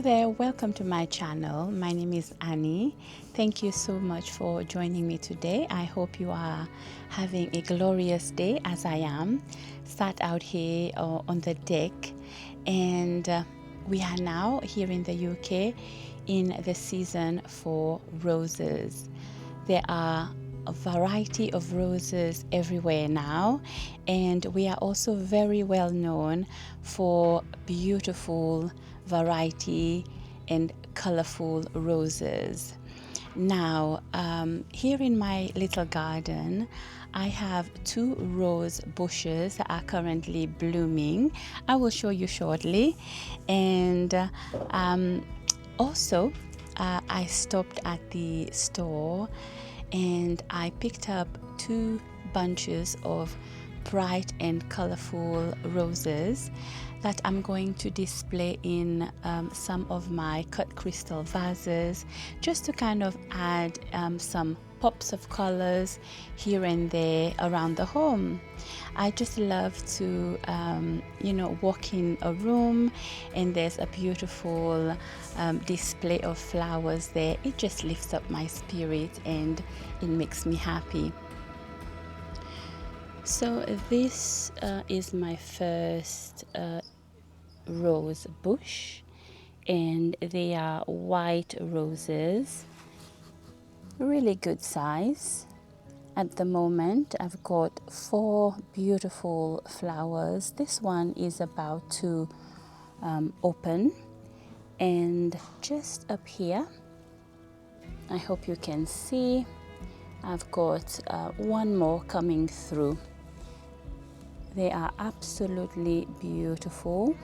there, welcome to my channel. My name is Annie. Thank you so much for joining me today. I hope you are having a glorious day as I am. Sat out here on the deck, and we are now here in the UK in the season for roses. There are a variety of roses everywhere now, and we are also very well known for beautiful variety and colorful roses. Now, here in my little garden, I have two rose bushes that are currently blooming. I will show you shortly. And also, I stopped at the store and I picked up two bunches of bright and colorful roses that I'm going to display in some of my cut crystal vases, just to kind of add some pops of colors here and there around the home. I just love to walk in a room and there's a beautiful display of flowers there. It just lifts up my spirit and it makes me happy. So this is my first rose bush, and they are white roses, really good size. At the moment I've got 4 beautiful flowers. This one is about to open, and just up here, I hope you can see, I've got one more coming through. They are absolutely beautiful.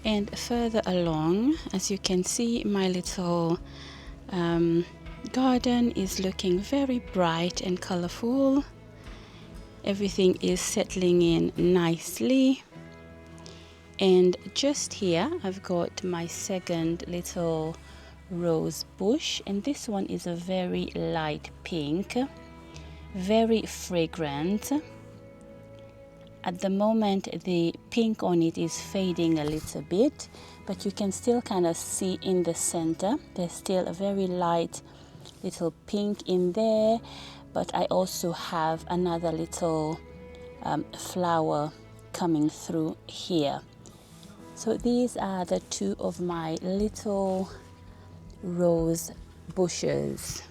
And further along, as you can see, my little garden is looking very bright and colorful. Everything is settling in nicely. And just here I've got my second little rose bush, and this one is a very light pink, very fragrant. At the moment the pink on it is fading a little bit, but you can still kind of see in the center there's still a very light little pink in there. But I also have another little flower coming through here. So these are the two of my little rose bushes.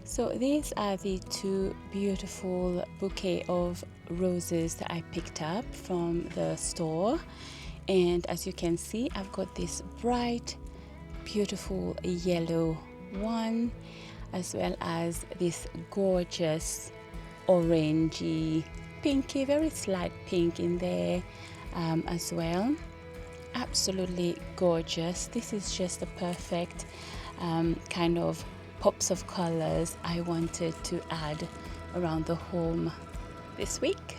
So these are the two beautiful bouquet of roses that I picked up from the store. And as you can see, I've got this bright, beautiful yellow one, as well as this gorgeous orangey, pinky, very slight pink in there as well. Absolutely gorgeous. This is just the perfect kind of pops of colors I wanted to add around the home this week.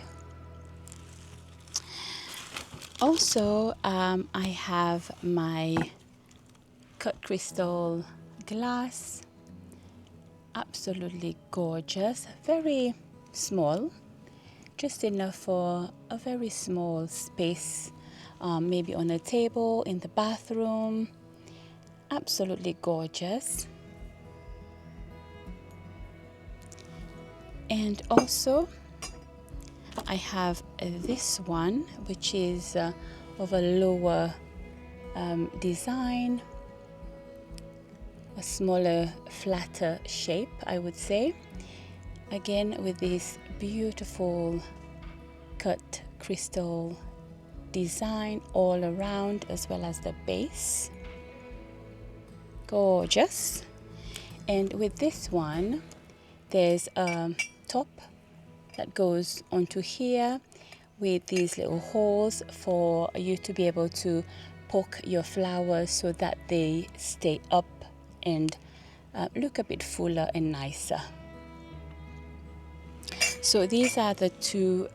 Also, I have my cut crystal glass, absolutely gorgeous, very small, just enough for a very small space, maybe on a table in the bathroom. Absolutely gorgeous. And also I have this one, which is of a lower design, a smaller, flatter shape, I would say. Again, with this beautiful cut crystal design all around, as well as the base. Gorgeous. And with this one, there's a top that goes onto here with these little holes for you to be able to poke your flowers so that they stay up and look a bit fuller and nicer. So these are the two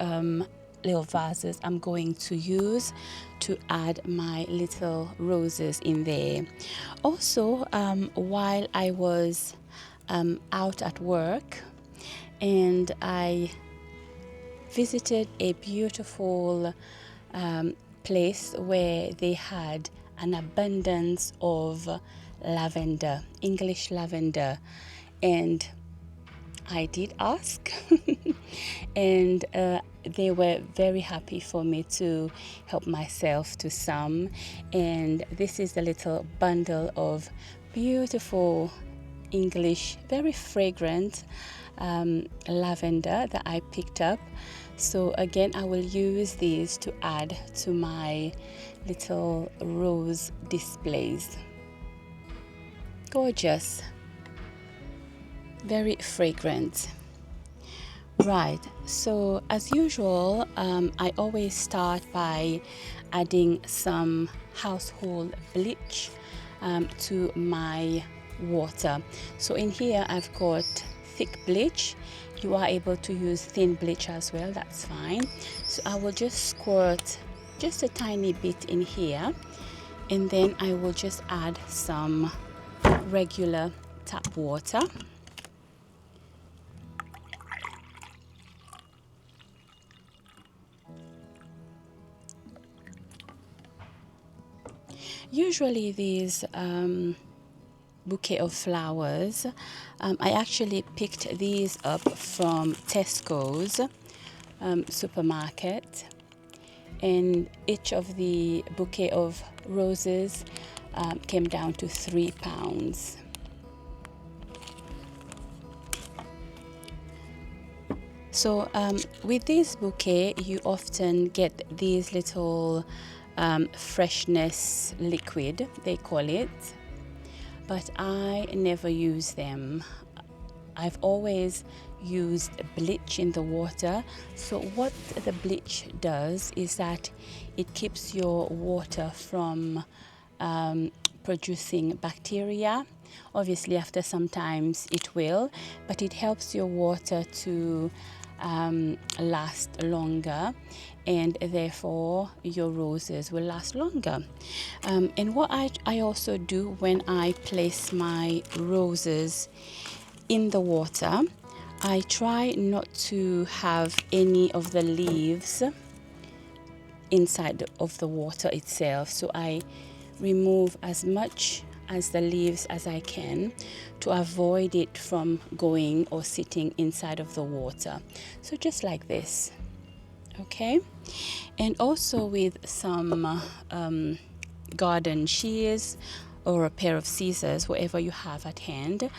little vases I'm going to use to add my little roses in there. Also, while I was out at work, and I visited a beautiful place where they had an abundance of lavender, English lavender, and I did ask and they were very happy for me to help myself to some. And this is a little bundle of beautiful English, very fragrant lavender that I picked up. So again, I will use these to add to my little rose displays. Gorgeous, very fragrant. Right, so as usual, I always start by adding some household bleach to my water. So in here I've got thick bleach. You are able to use thin bleach as well, that's fine. So I will just squirt just a tiny bit in here, and then I will just add some regular tap water. Usually these bouquet of flowers, I actually picked these up from Tesco's supermarket, and each of the bouquet of roses came down to £3. So with this bouquet you often get these little freshness liquid, they call it, but I never use them. I've always used bleach in the water. So what the bleach does is that it keeps your water from producing bacteria. Obviously after some times it will, but it helps your water to last longer, and therefore your roses will last longer. And what I also do when I place my roses in the water, I try not to have any of the leaves inside of the water itself. So I remove as much as the leaves as I can to avoid it from going or sitting inside of the water. So just like this, okay? And also with some garden shears or a pair of scissors, whatever you have at hand,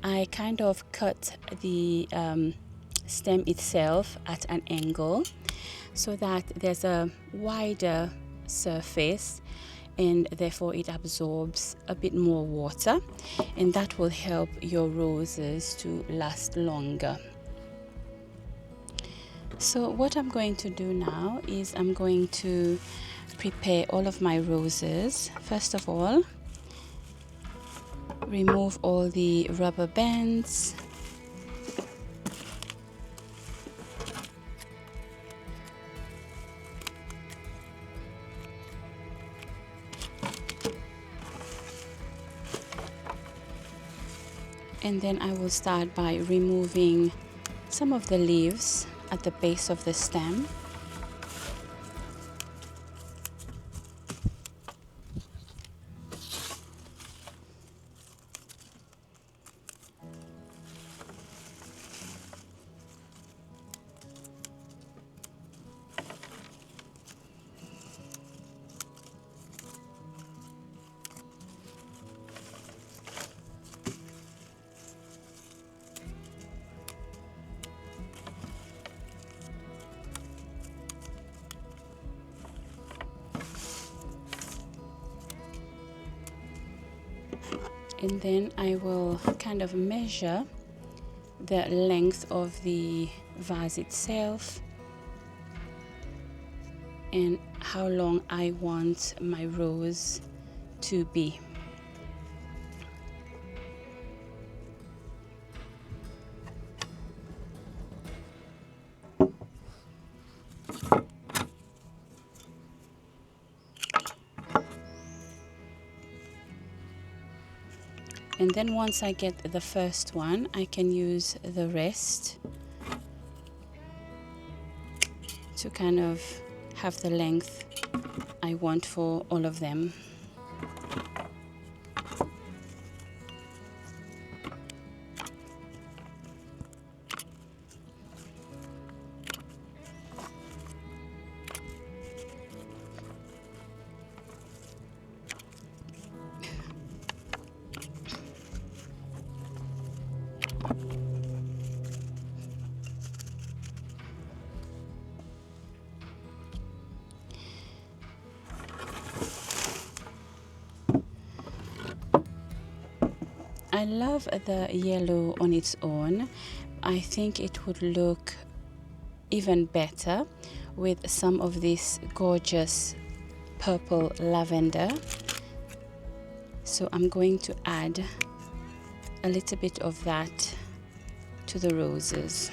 I kind of cut the stem itself at an angle so that there's a wider surface, and therefore it absorbs a bit more water, and that will help your roses to last longer. So what I'm going to do now is I'm going to prepare all of my roses. First of all, remove all the rubber bands. And then I will start by removing some of the leaves at the base of the stem. And then I will kind of measure the length of the vase itself. and how long I want my rose to be. And then once I get the first one, I can use the rest to kind of have the length I want for all of them. I love the yellow on its own. I think it would look even better with some of this gorgeous purple lavender. So I'm going to add a little bit of that to the roses.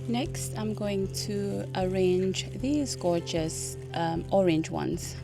Next, I'm going to arrange these gorgeous orange ones.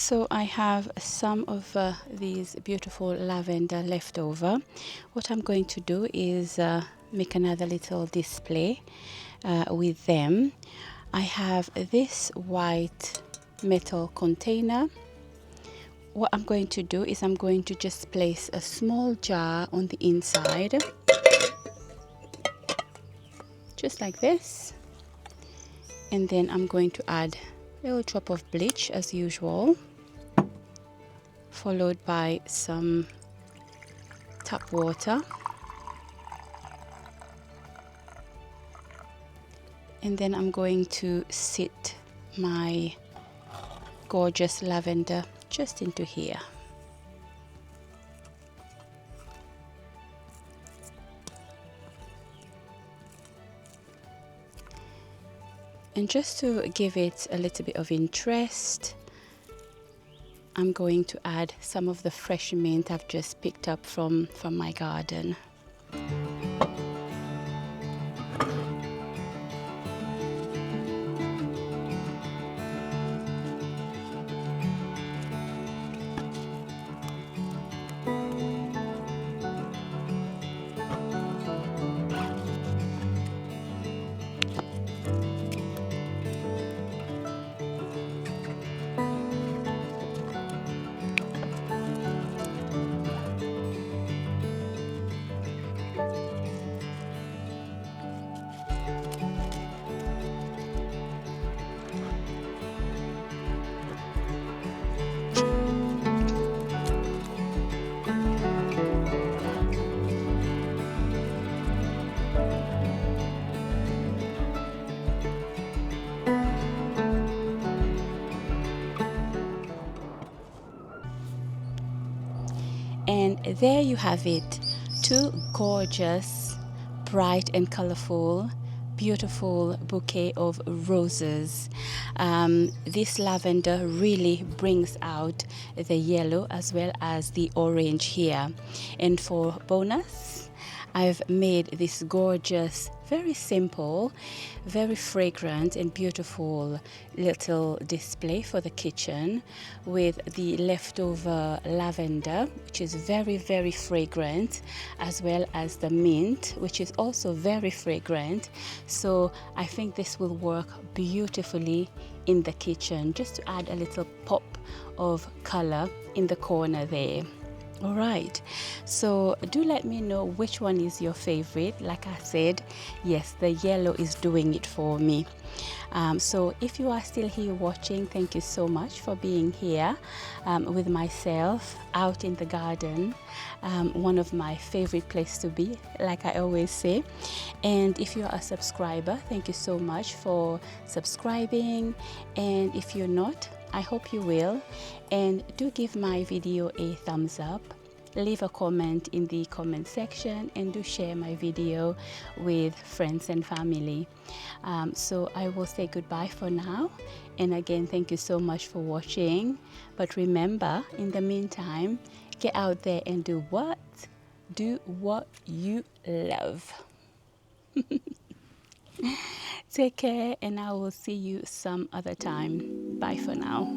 So I have some of these beautiful lavender left over. What I'm going to do is make another little display with them. I have this white metal container. What I'm going to do is I'm going to just place a small jar on the inside, just like this, and then I'm going to add a little drop of bleach as usual, followed by some tap water, and then I'm going to sit my gorgeous lavender just into here. And just to give it a little bit of interest, I'm going to add some of the fresh mint I've just picked up from my garden. And there you have it, two gorgeous, bright and colorful, beautiful bouquet of roses. This lavender really brings out the yellow as well as the orange here. And for bonus, I've made this gorgeous, very simple, very fragrant and beautiful little display for the kitchen with the leftover lavender, which is very, very fragrant, as well as the mint, which is also very fragrant. So I think this will work beautifully in the kitchen, just to add a little pop of color in the corner there. All right, so do let me know which one is your favorite. Like I said, yes, the yellow is doing it for me. So if you are still here watching, thank you so much for being here with myself out in the garden. One of my favorite places to be, like I always say. And if you are a subscriber, thank you so much for subscribing. And if you're not, I hope you will. And do give my video a thumbs up. Leave a comment in the comment section, and do share my video with friends and family. So I will say goodbye for now, and again, thank you so much for watching. But remember, in the meantime, get out there and do what you love. Take care, and I will see you some other time. Bye for now.